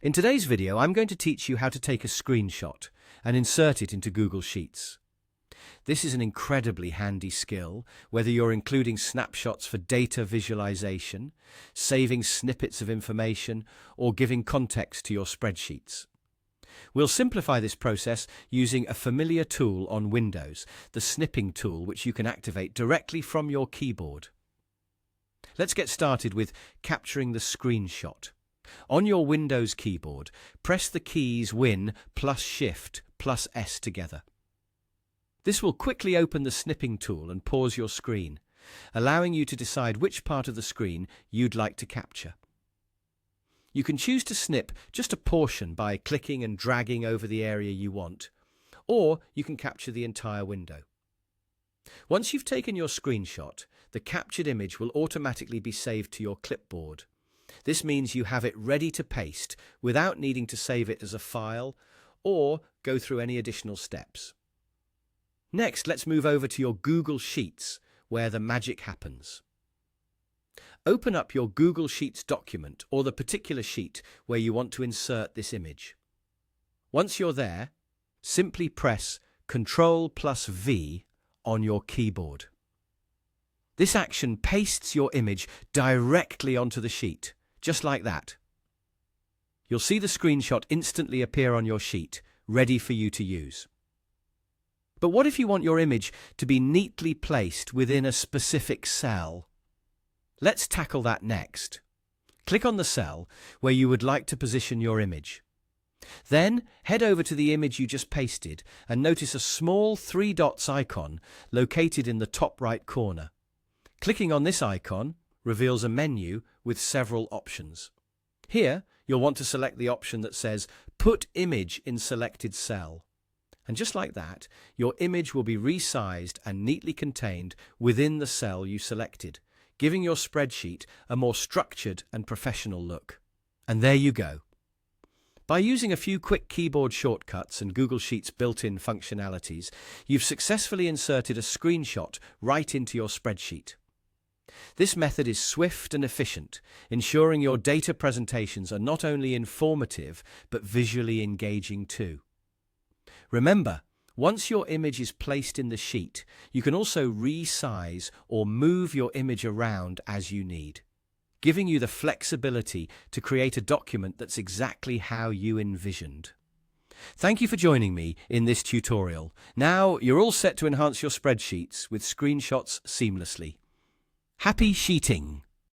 In today's video, I'm going to teach you how to take a screenshot and insert it into Google Sheets. This is an incredibly handy skill, whether you're including snapshots for data visualization, saving snippets of information, or giving context to your spreadsheets. We'll simplify this process using a familiar tool on Windows, the snipping tool, which you can activate directly from your keyboard. Let's get started with capturing the screenshot. On your Windows keyboard, press the keys Win plus Shift plus S together. This will quickly open the snipping tool and pause your screen, allowing you to decide which part of the screen you'd like to capture. You can choose to snip just a portion by clicking and dragging over the area you want, or you can capture the entire window. Once you've taken your screenshot, the captured image will automatically be saved to your clipboard. This means you have it ready to paste without needing to save it as a file or go through any additional steps. Next, let's move over to your Google Sheets, where the magic happens. Open up your Google Sheets document or the particular sheet where you want to insert this image. Once you're there, simply press Ctrl plus V on your keyboard. This action pastes your image directly onto the sheet, just like that. You'll see the screenshot instantly appear on your sheet, ready for you to use. But what if you want your image to be neatly placed within a specific cell? Let's tackle that next. Click on the cell where you would like to position your image. Then head over to the image you just pasted and notice a small 3 dots icon located in the top right corner. Clicking on this icon reveals a menu with several options. Here, you'll want to select the option that says Put Image in Selected Cell. And just like that, your image will be resized and neatly contained within the cell you selected, giving your spreadsheet a more structured and professional look. And there you go. By using a few quick keyboard shortcuts and Google Sheets' built-in functionalities, you've successfully inserted a screenshot right into your spreadsheet. This method is swift and efficient, ensuring your data presentations are not only informative, but visually engaging too. Remember, once your image is placed in the sheet, you can also resize or move your image around as you need, giving you the flexibility to create a document that's exactly how you envisioned. Thank you for joining me in this tutorial. Now you're all set to enhance your spreadsheets with screenshots seamlessly. Happy sheeting!